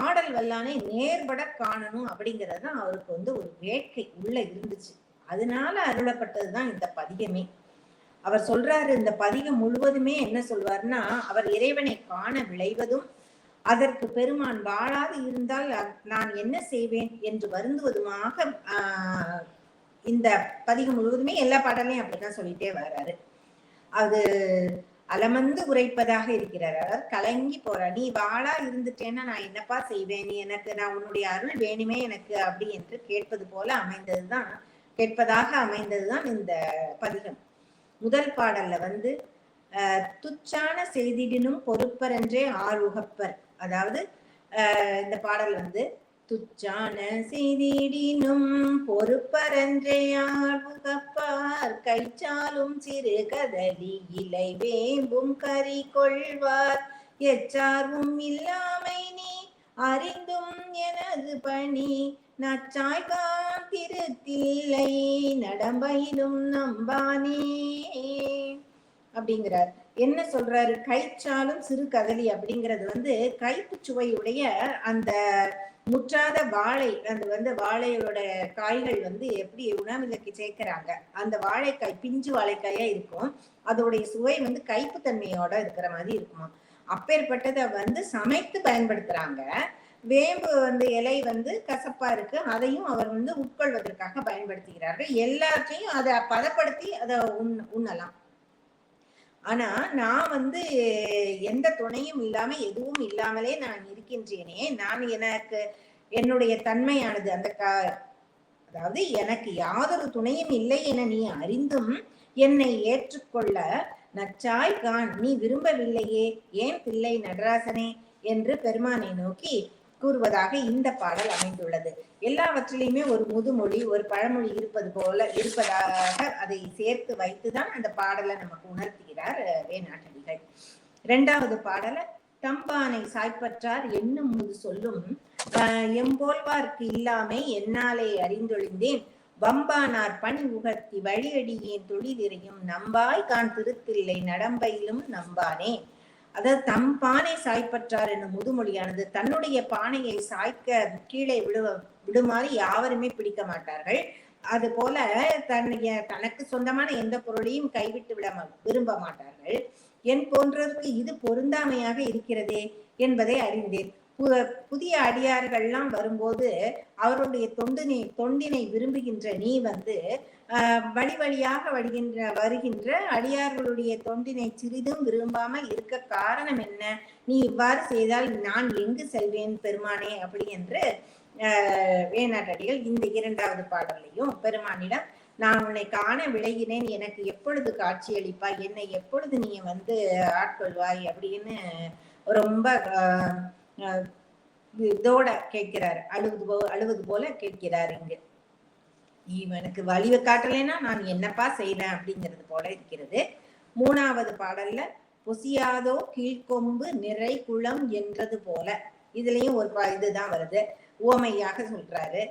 ஆடல் வல்லானை நேர்பட காணணும் அப்படிங்கிறது அவருக்கு ஒரு வேட்கை உள்ள இருந்துச்சு. அதனால அருளப்பட்டதுதான் இந்த பதிகமே. அவர் சொல்றாரு, இந்த பதிகம் முழுவதுமே என்ன சொல்வார்னா, அவர் இறைவனை காண விளைவதும் அதற்கு பெருமான் வாழாது இருந்தால் நான் என்ன செய்வேன் என்று வருந்துவதுமாக இந்த பதிகம் முழுவதுமே எல்லா பாடலையும் அப்படித்தான் சொல்லிட்டே வர்றாரு. அது அலமந்து உரைப்பதாக இருக்கிறார். அவர் கலங்கி போறார். நீ வாழா இருந்துட்டேன்னா நான் என்னப்பா செய்வேன், நீ நான் உன்னுடைய அருள் வேணுமே எனக்கு அப்படி என்று கேட்பது போல கேட்பதாக அமைந்ததுதான் இந்த பதிகம். முதல் பாடல்ல துச்சான செய்திடினும் பொறுப்பரன்றே ஆறுகப்பர். அதாவது இந்த பாடல் துச்சான செய்திடினும் பொறுப்பரன்றே ஆறுகப்பார், கைச்சாலும் சிறு கதலி இலை வேம்பும் கறி கொள்வார், எச்சார்வும் இல்லாமை நீ அறிந்தும் எனது பணி, நச்சாய்கான் திருத்தில்லை நடம்பையிலும் நம்பானே அப்படிங்கிறார். என்ன சொல்றாரு? கைச்சாலும் சிறு கதலி அப்படிங்கிறது கைப்பு சுவையுடைய அந்த முற்றாத வாழை, அந்த வாழையோட காய்கள் எப்படி உணவுக்கு சேர்க்கிறாங்க, அந்த வாழைக்காய் பிஞ்சு வாழைக்காயா இருக்கும், அதோடைய சுவை கைப்பு தன்மையோட இருக்கிற மாதிரி இருக்குமா. அப்பேற்பட்டதை சமைத்து பயன்படுத்துறாங்க. வேம்பு இலை கசப்பா இருக்கு, அதையும் அவர் உட்கொள்வதற்காக பயன்படுத்துகிறார்கள். எல்லாத்தையும் அதை பதப்படுத்தி அதை உண்ணலாம். ஆனா நான் எந்த துணையும் இல்லாம எதுவும் இல்லாமலே நான் இருக்கின்றேனே, நான் எனக்கு என்னுடைய தன்மையானது அதாவது எனக்கு யாதொரு துணையும் இல்லை என நீ அறிந்தும் என்னை ஏற்றுக்கொள்ள நச்சாய் கான் நீ விரும்பவில்லையே, ஏன் பிள்ளை நடராசனே என்று பெருமானை நோக்கி கூறுவதாக இந்த பாடல் அமைந்துள்ளது. எல்லாவற்றிலையுமே ஒரு முதுமொழி, ஒரு பழமொழி இருப்பதாக அதை சேர்த்து வைத்துதான் அந்த பாடலை நமக்கு உணர்த்துகிறார் வேணாட்டடிகள். இரண்டாவது பாடல தம்பானை சாய்ப்பற்றார் என்னும் முது சொல்லும் எம்போல்வார்க்கு இல்லாமை என்னாலே அறிந்தொழிந்தேன், வம்பானார் பணி உகத்தி வழியடியேன் தொழிலிறையும் நம்பாய் கான் திருத்தில்லை நடம்பையிலும் நம்பானே. அதாவது தம் பானை சாய்ப்பற்றார் என்னும் முதுமொழியானது தன்னுடைய பானையை சாய்க்க கீழே விடுமாறு யாவருமே பிடிக்க மாட்டார்கள். அது போல தனக்கு சொந்தமான எந்த பொருளையும் கைவிட்டு விரும்ப மாட்டார்கள். என் போன்றவருக்கு இது பொருந்தாமையாக இருக்கிறதே என்பதை அறிந்தேன். புதிய அடியார்கள்லாம் வரும்போது அவருடைய தொண்டினை விரும்புகின்ற நீ வழி வழியாக வருகின்ற அடியார்களுடைய தொண்டினை சிறிதும் விரும்பாமல் இருக்க காரணம் என்ன? நீ இவ்வாறு செய்தால் நான் எங்கு செல்வேன் பெருமானே அப்படி என்று வேணாட்டடிகள் இந்த இரண்டாவது பாடலையும் பெருமானிடம் நான் உன்னை காண விளைகிறேன், எனக்கு எப்பொழுது காட்சியளிப்பாய், என்னை எப்பொழுது நீ ஆட்கொள்வாய் அப்படின்னு ரொம்ப இதோட கேட்கிறார், அழுவது போல கேட்கிறார். இங்கு இவனுக்கு வலிவை காட்டலைன்னா நான் என்னப்பா செய்யறேன் அப்படிங்கிறது போல இருக்கிறது. மூணாவது பாடல்ல பொசியாதோ கீழ்கொம்பு நிறை குளம் என்றது போல, இதுலயும் ஒரு இதுதான் வருது, உவமையாக சொல்றாரு.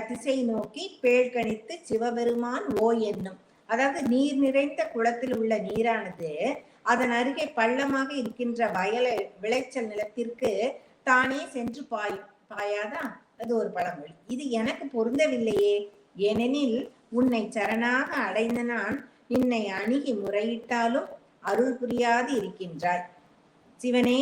திசை நோக்கி பேழ் கணித்து சிவபெருமான் ஓ என்னும். அதாவது நீர் நிறைந்த குளத்தில் உள்ள நீரானது அதன் அருகே பள்ளமாக இருக்கின்ற விளைச்சல் நிலத்திற்கு தானே சென்று பாயாதா, அது ஒரு பழமொழி. இது எனக்கு பொருந்தவில்லையே, ஏனெனில் உன்னை சரணாக அடைந்த நான் நின்னை அணுகி முறையிட்டாலும் அருள் புரியாது இருக்கின்றாய். சிவனே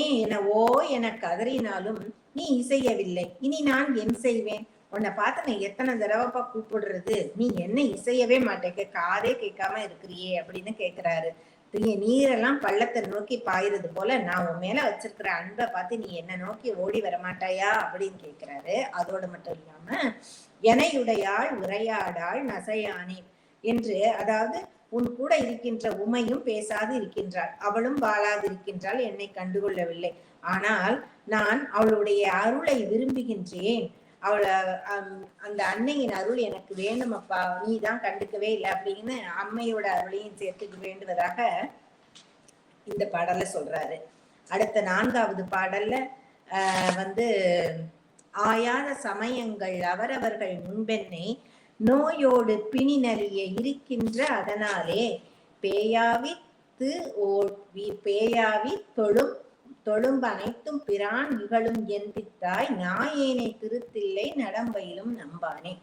என கதறினாலும் நீ இசையவில்லை, இனி நான் என் செய்வேன்? உன்னை பார்த்து நான் எத்தனை தடவைப்பா கூப்பிடுறது, நீ என்ன இசையவே மாட்டேங்க, காதே கேட்காம இருக்கிறியே அப்படின்னு கேட்கிறாரு. நீரெல்லாம் பள்ளத்தை நோக்கி பாயுறது போல நான் உன் மேல வச்சிருக்கிற அன்பை பார்த்து நீ என்ன நோக்கி ஓடி வரமாட்டாயா அப்படின்னு கேட்கிறாரு. அதோடு மட்டும் இல்லாம எனையுடையாள் உரையாடாள் நசையானே என்று, அதாவது உன் கூட இருக்கின்ற உமையும் பேசாது இருக்கின்றாள், அவளும் வாழாது இருக்கின்றாள், என்னை கண்டுகொள்ளவில்லை. ஆனால் நான் அவளுடைய அருளை விரும்புகின்றேன். அவளை அந்த அன்னையின் அருள் எனக்கு வேண்டும் அப்பா, நீ தான் கண்டுக்கவே இல்லை அப்படின்னு அம்மையோட அருளையும் சேர்த்துக்க வேண்டுவதாக இந்த பாடல்ல சொல்றாரு. அடுத்த 4வது பாடல்ல வந்து ஆயாத சமயங்கள் அவரவர்கள் முன்பென்னை நோயோடு பிணி நலிய இருக்கின்ற அதனாலே பேயாவித்து பேயாவி தொழும் அனைத்தும் பிரான் இகழும் என்பித்தாய் நாயேனை திருத்தில்லை நடம்பயிலும் நம்பானே.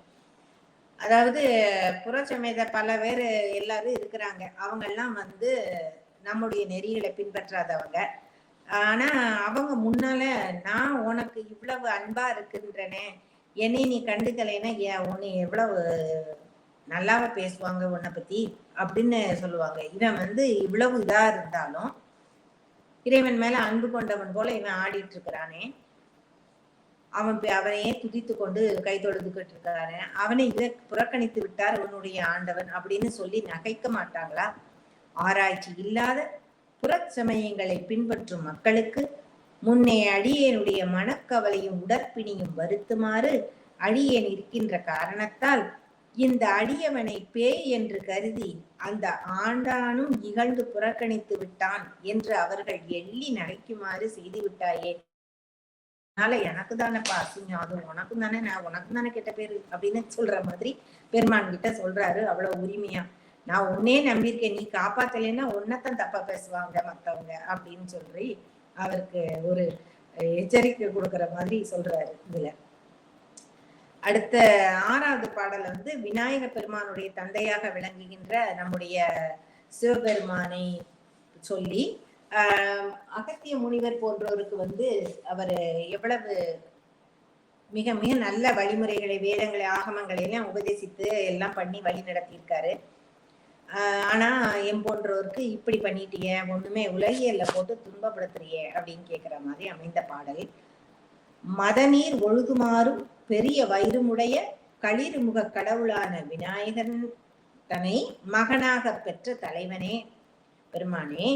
அதாவது புறச்சமேத பல பேர் எல்லாரும் இருக்கிறாங்க. அவங்க எல்லாம் வந்து நம்முடைய நெறிகளை பின்பற்றாதவங்க. ஆனா அவங்க முன்னால நான் உனக்கு இவ்வளவு அன்பா இருக்கின்றனே, என்னை நீ கண்டுக்கலைன்னா உன்னை எவ்வளவு நல்லாவ பேசுவாங்க உன்னை பத்தி அப்படின்னு சொல்லுவாங்க. இவன் வந்து இவ்வளவு இதா இருந்தாலும் இறைவன் மேல அன்பு கொண்டவன் போல இவன் ஆடிட்டு இருக்கிறானே, அவனையே துதித்து கொண்டு கை தொழுதுகிட்டு இருக்கானே, அவனை இதை புறக்கணித்து விட்டார் அவனுடைய ஆண்டவன் அப்படின்னு சொல்லி நகைக்க மாட்டாங்களா? ஆராய்ச்சி இல்லாத புறச்சமயங்களை பின்பற்றும் மக்களுக்கு முன்னே அடியேனுடைய மனக்கவலையும் உடற்பிணியும் வருத்துமாறு அடியேன் இருக்கின்ற காரணத்தால் இந்த அடியவனை பேய் என்று கருதி அந்த ஆண்டானும் இகழ்ந்து புறக்கணித்து விட்டான் என்று அவர்கள் எள்ளி நகைக்குமாறு செய்து விட்டாயே. அதனால எனக்கு தானேப்பா அசிங்கம், அது உனக்கும் தானே, நான் உனக்கும் தானே கெட்ட பேரு அப்படின்னு சொல்ற மாதிரி பெருமான் கிட்ட சொல்றாரு அவ்வளவு உரிமையா. நான் உன்னே நம்பியிருக்கேன், நீ காப்பாத்தலைன்னா உன்னைத்தான் தப்பா பேசுவாங்க மத்தவங்க அப்படின்னு சொல்லி அவருக்கு ஒரு எச்சரிக்கை கொடுக்கிற மாதிரி சொல்றாரு இதுல. அடுத்த 6வது பாடல் வந்து விநாயக பெருமானுடைய தந்தையாக விளங்குகின்ற நம்முடைய சிவபெருமானை சொல்லி அகத்திய முனிவர் போன்றோருக்கு வந்து அவர் எவ்வளவு மிக மிக நல்ல வழிமுறைகளை, வேதங்களை, ஆகமங்களை எல்லாம் உபதேசித்து எல்லாம் பண்ணி வழி நடத்தியிருக்காரு. ஆனா என் போன்றவருக்கு இப்படி பண்ணிட்டிய, ஒண்ணுமே உலகியல்ல போட்டு துன்பப்படுத்துறிய அப்படின்னு கேட்கிற மாதிரி அமைந்த பாடல். மதநீர் ஒழுகுமாறும் பெரிய வயிறுமுடைய களிறுமுக கடவுளான விநாயகன் தன்னை மகனாக பெற்ற தலைவனே பெருமானே,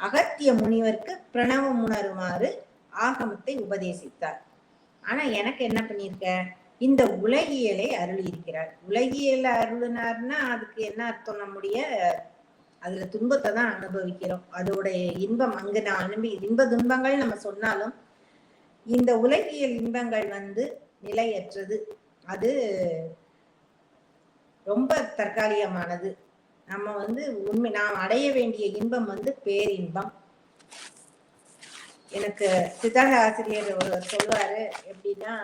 அகத்திய முனிவருக்கு பிரணவம் உணருமாறு ஆகமத்தை உபதேசித்தார். ஆனா எனக்கு என்ன பண்ணிருக்க, இந்த உலகியலை அருளி இருக்கிறார். உலகியல அருளினார்னா அதுக்கு என்ன அர்த்தம்? நம்முடைய அதுல துன்பத்தை தான் அனுபவிக்கிறோம். அதோடைய இன்பம் அங்கு நான் இன்ப துன்பங்கள் நம்ம சொன்னாலும் இந்த உலகியல் இன்பங்கள் வந்து நிலையற்றது. அது ரொம்ப தற்காலிகமானது. நம்ம வந்து உண்மை நாம் அடைய வேண்டிய இன்பம் வந்து பேரின்பம். எனக்கு சித்தாந்த ஆசிரியர் ஒருவர் சொல்லுவாரு எப்படின்னா,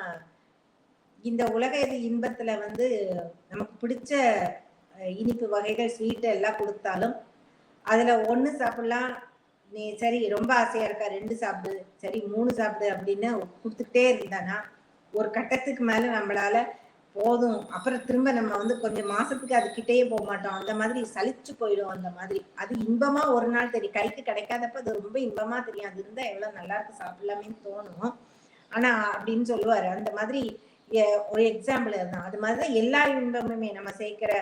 இந்த உலக இன்பத்துல வந்து நமக்கு பிடிச்ச இனிப்பு வகைகள் ஸ்வீட்டு எல்லாம் கொடுத்தாலும் அதுல 1 சாப்பிடலாம், நீ சரி ரொம்ப ஆசையா இருக்கா 2 சாப்பிடு, சரி 3 சாப்பிடு அப்படின்னு கொடுத்துட்டே இருந்தானா ஒரு கட்டத்துக்கு மேல நம்மளால போதும், அப்புறம் திரும்ப நம்ம வந்து கொஞ்சம் மாசத்துக்கு அது கிட்டேயே போக மாட்டோம். அந்த மாதிரி சலிச்சு போயிடும். அந்த மாதிரி அது இன்பமா ஒரு நாள் தெரியும், கைக்கு கிடைக்காதப்ப அது ரொம்ப இன்பமா தெரியும். அது இருந்தா எவ்வளவு நல்லா இருக்கு சாப்பிடலாமேன்னு தோணும். ஆனா அப்படின்னு சொல்லுவாரு. அந்த மாதிரி ஒரு எக்ஸாம்பிள் அதுதான். அது மாதிரிதான் எல்லா இன்பமுமே நம்ம சேர்க்கிற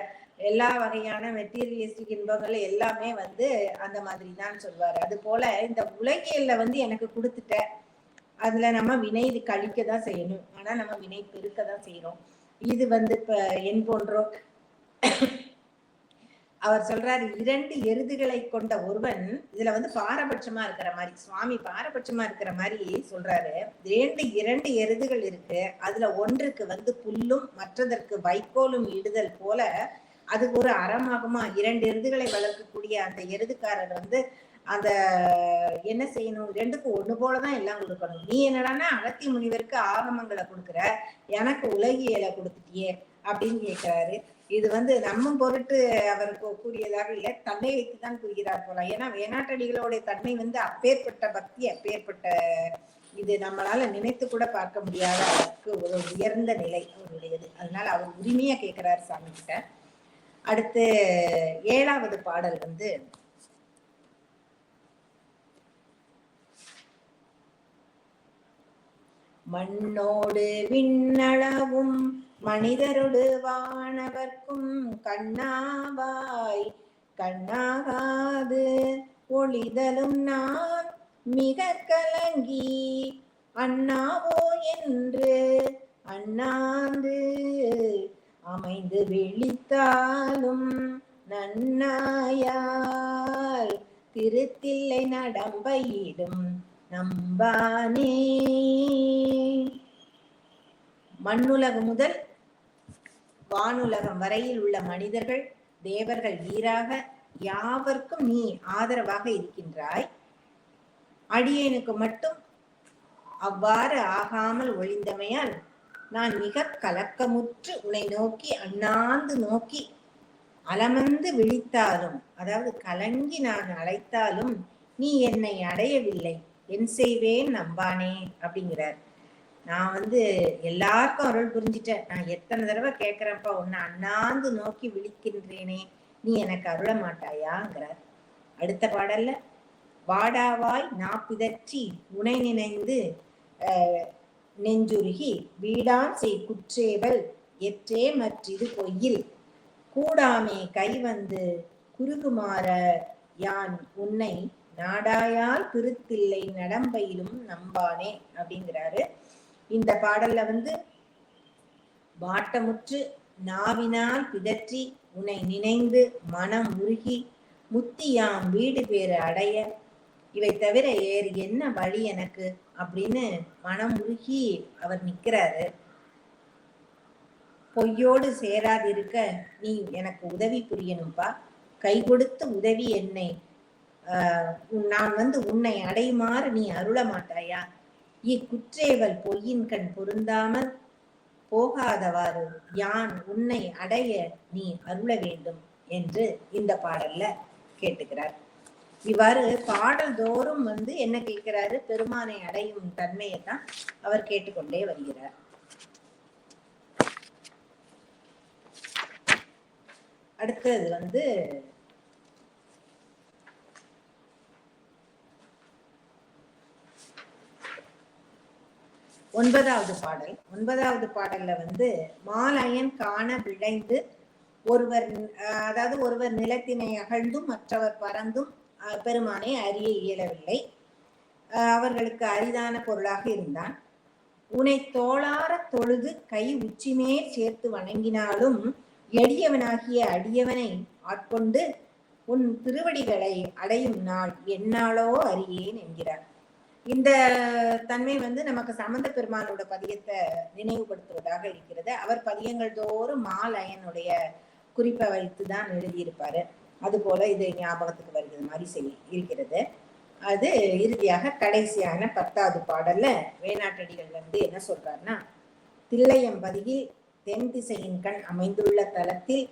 எல்லா வகையான மெட்டீரியலிஸ்டிக் இன்பங்கள் எல்லாமே வந்து அந்த மாதிரி தான் சொல்வாரு. அது போல இந்த உலகியல்ல வந்து எனக்கு கொடுத்துட்ட, அதுல நம்ம வினை கழிக்கதான் செய்யணும். ஆனா நம்ம வினை பெருக்கதான் செய்யறோம். இது வந்து இப்ப என் போன்றோம் அவர் சொல்றாரு, 2 எருதுகளை கொண்ட ஒருவன், இதுல வந்து பாரபட்சமா இருக்கிற மாதிரி சுவாமி பாரபட்சமா இருக்கிற மாதிரி சொல்றாரு. 2 எருதுகள் இருக்கு, அதுல ஒன்றுக்கு வந்து புல்லும் மற்றதற்கு வைக்கோலும் இடுதல் போல அதுக்கு ஒரு அறமாகுமா? 2 எருதுகளை வளர்க்கக்கூடிய அந்த எருதுக்காரர் வந்து அந்த என்ன செய்யணும், 2க்கும் ஒண்ணு போலதான் எல்லாம் கொடுக்கணும். நீ என்னடான்னா அகத்திய முனிவருக்கு ஆகமங்களை கொடுக்குற, எனக்கு உலகியலை கொடுத்துட்டியே அப்படின்னு கேட்கிறாரு. இது வந்து நம்ம பொருட்டு அவருக்கு கூறியதாக இல்லை, தன்னை வைத்துதான் கூறுகிறார் போல. ஏன்னா வேணாட்டடிகளுடைய தன்மை வந்து அப்பேற்பட்ட பக்தி, அப்பேற்பட்ட இது நம்மளால நினைத்து கூட பார்க்க முடியாத அளவுக்கு ஒரு உயர்ந்த நிலை அவருடையது. அதனால அவர் உரிமையா கேட்கிறாரு சாமி கிட்ட. அடுத்து 7வது பாடல் வந்து மண்ணோடு விண்ணளவும் மனிதரோடு வானவர்க்கும் கண்ணாவாய் கண்ணாகாது ஒளிதலும் நான் மிக கலங்கி அண்ணாவோ என்று அண்ணாந்து அமைந்து விழித்தாலும் நன்னாயால் திருத்தில்லை நடம்பையிடும் நம்பானே. மண்ணுலகம் முதல் வானுலகம் வரையில் உள்ள மனிதர்கள் தேவர்கள் ஈராக யாவர்க்கும் நீ ஆதரவாக இருக்கின்றாய். அடியேனுக்கு மட்டும் அவ்வாறு ஆகாமல் ஒளிந்தமையால் நான் மிக கலக்கமுற்று உன்னை நோக்கி அண்ணாந்து நோக்கி அலமந்து விழித்தாலும், அதாவது கலங்கி நான் அழைத்தாலும் நீ என்னை அடையவில்லை, என் செய்வேன் நம்பானே அப்படிங்கிறார். நான் எல்லாருக்கும் அருள் புரிஞ்சிட்டேன், நான் எத்தனை தடவை கேட்கிறேன்ப்பா, உன்னை அண்ணாந்து நோக்கி விழிக்கின்றேனே, நீ எனக்கு அருள மாட்டாயாங்கிறார். அடுத்த பாடல்ல வாடாவாய் நாப்பிதற்றி உனை நினைந்து நெஞ்சுருகி வீடான் செய் குற்றேவல் எற்றே மற்றிது பொய்யில் கூடாமே கைவந்து குறுகுமாற யான் உன்னை நாடாயால் திருத்தில்லை நடம்பையிலும் நம்பானே அப்படிங்கிறாரு. இந்த பாடல்ல வாட்டமுற்று நாவினால் பிதற்றி உன்னை நினைந்து மனம் உருகி முத்தியாம் வீடு பேறு அடைய, இவை தவிர வேறு என்ன வழி எனக்கு அப்படின்னு மனம் உருகி அவர் நிற்கிறாரு. பொய்யோடு சேராதிருக்க நீ எனக்கு உதவி புரியணும்பா, கை கொடுத்து உதவி என்னை நான் உன்னை அடையுமாறு நீ அருள மாட்டாயா, இக்குற்றேவல் பொய்யின் கண் பொருந்தாமல் போகாதவாறு யான் உன்னை அடைய நீ அருள வேண்டும் என்று இந்த பாடல்ல கேட்டுக்கிறார். இவ்வாறு பாடல் தோறும் என்ன கேட்கிறாரு, பெருமானை அடையும் தன்மையை தான் அவர் கேட்டுக்கொண்டே வருகிறார். அடுத்தது ஒன்பதாவது பாடல். ஒன்பதாவது பாடல்ல மாலயன் காண விளைந்து ஒருவர் நிலத்தினை அகழ்ந்தும் மற்றவர் பறந்தும் பெருமானை அறிய இயலவில்லை. அவர்களுக்கு அரிதான பொருளாக இருந்தான். உன்னை தோளார தொழுது கை உச்சிமேல் சேர்த்து வணங்கினாலும் எளியவனாகிய அடியவனை ஆட்கொண்டு உன் திருவடிகளை அடையும் நாள் என்னாலோ அறியேன் என்கிறார். இந்த தன்மை நமக்கு சம்பந்த பெருமானோட பதியத்தை நினைவுபடுத்துவதாக இருக்கிறது. அவர் பதியங்கள் தோறும் மாலயனுடைய குறிப்பை வைத்துதான் எழுதியிருப்பாரு. அது போல இது ஞாபகத்துக்கு வருகிறது மாதிரி இருக்கிறது. அது இறுதியாக கடைசியான 10வது பாடல்ல வேணாட்டடிகள் என்ன சொல்றாருன்னா, தில்லையம்பதியில் தென் திசையின் கண் அமைந்துள்ள தலத்தில்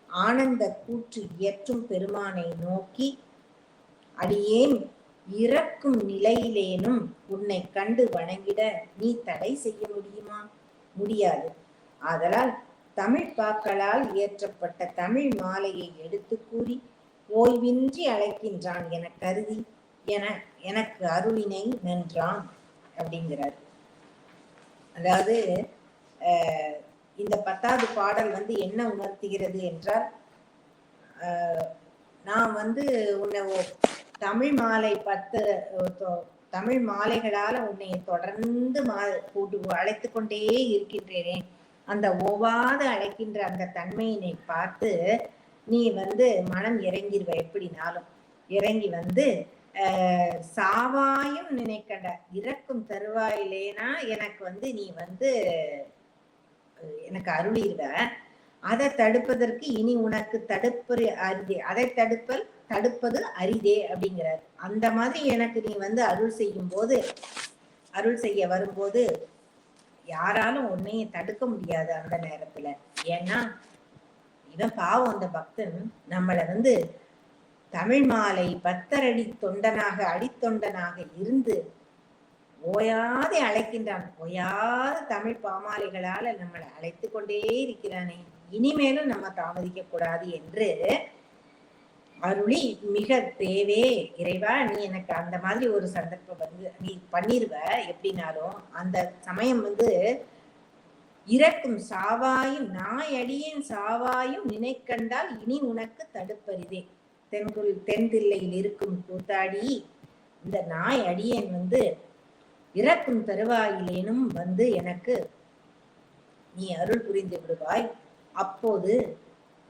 ஆனந்த கூற்று இயற்றும் பெருமானை நோக்கி அடியேன் இறக்கும் நிலையிலேனும் உன்னை கண்டு வணங்கிட நீ தடை செய்ய முடியுமா? முடியாது. ஆதலால் தமிழ் பாக்களால் இயற்றப்பட்ட தமிழ் மாலையை எடுத்து கூறி ஓய்வின்றி அழைக்கின்றான் என கருதி எனக்கு அருளினை நின்றான் அப்படிங்கிறார். அதாவது இந்த 10வது பாடல் என்ன உணர்த்துகிறது என்றால், நான் உன்னை தமிழ் மாலை 10 தமிழ் மாலைகளால உன்னை தொடர்ந்து போட்டு அழைத்து கொண்டே இருக்கின்றேனே, அந்த ஓவாது அழைக்கின்ற அந்த தன்மையினை பார்த்து நீ மனம் இறங்கிடுவ. எப்படினாலும் இறங்கி சாவாயும் நினைக்கண்ட இறக்கும் தருவாயிலேனா எனக்கு நீ எனக்கு அருளிடுவ. அதை தடுப்பதற்கு இனி உனக்கு தடுப்பது அரிதே, அதை தடுப்பது அரிதே அப்படிங்கிறார். அந்த மாதிரி எனக்கு நீ அருள் செய்ய வரும்போது யாராலும் உன்னைய தடுக்க முடியாது அந்த நேரத்துல. ஏன்னா இவன் பாவம், அந்த பக்தன் நம்மளை தமிழ் மாலை 10 அடித்தொண்டனாக இருந்து ஓயாதே அழைக்கின்றான். ஓயாத தமிழ் பாமாலைகளால நம்மளை அழைத்து கொண்டே இருக்கிறானே, இனிமேலும் நம்ம தாமதிக்க கூடாது என்று அருளி மிக தேவே இறைவா, நீ எனக்கு அந்த மாதிரி ஒரு சந்தர்ப்பம் நீ பண்ணிருவ. எப்படின்னாலும் அந்த சமயம் இறக்கும் சாவாயும் நாய் அடியேன் சாவாயும் நினைக்கண்டால் இனி உனக்கு தடுப்பரிதே. தென்தில்லையில் இருக்கும் கூத்தாடி, இந்த நாய் அடியேன் இறக்கும் தருவாயிலேனும் எனக்கு நீ அருள் புரிந்து விடுவாய். அப்போது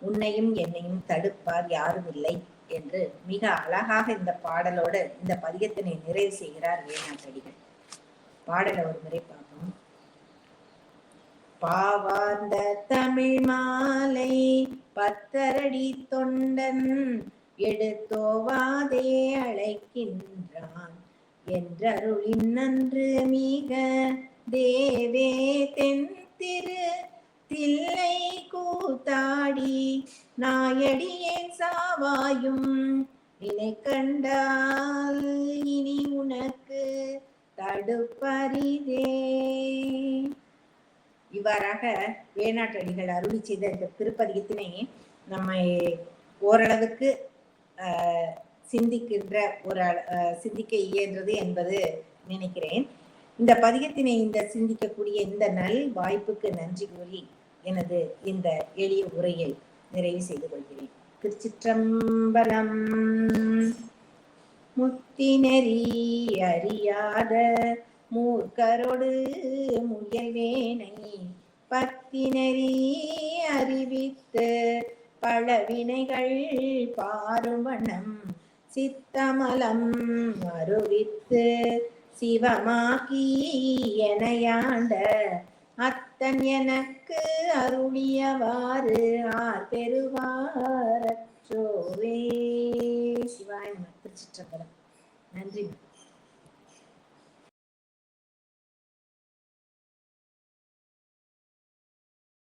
உன்னையும் என்னையும் தடுப்பார் யாரும் இல்லை என்று மிக அழகாக இந்த பாடலோட இந்த பதிகத்தினை நிறைவு செய்கிறார் வேணாட்டடிகள். பாடலை ஒரு முறை பார்ப்போம். பாவார்ந்த தமிழ் மாலை பத்தரடி தொண்டன் எடுத்தோவாதே அழைக்கின்றான் என்றருளின் நன்று மிக தேவே தென் திரு தில்லை கூத்தாடி நாயடியேன் சாவாயும் நினை கண்டால் இனி உனக்கு தடுப்பரிதே. இவ்வாறாக வேணாட்டடிகள் அருளி செய்த இந்த திருப்பதிகத்தினை நம்ம ஓரளவுக்கு சிந்திக்க இயன்றது என்பது நினைக்கிறேன். இந்த பதிகத்தினை சிந்திக்கக்கூடிய இந்த நல் வாய்ப்புக்கு நன்றி கூறி எனது இந்த எளிய உரையை நிறைவு செய்து கொள்கிறேன். திருச்சிற்றம்பலம். முத்தினெறி அறியாத மூர்க்கரோடு முயல்வேனை பத்தினெறி அறிவித்து பழவினைகள் பாரும் வண்ணம் சித்தமலம் அருவித்து சிவமாக்கி எனையாண்ட அத்தன் எனக்கு அருளியவாறு ஆர் பெறுவாரற்றோவே. சிவாய நம. திருச்சிற்றம்பலம். நன்றி.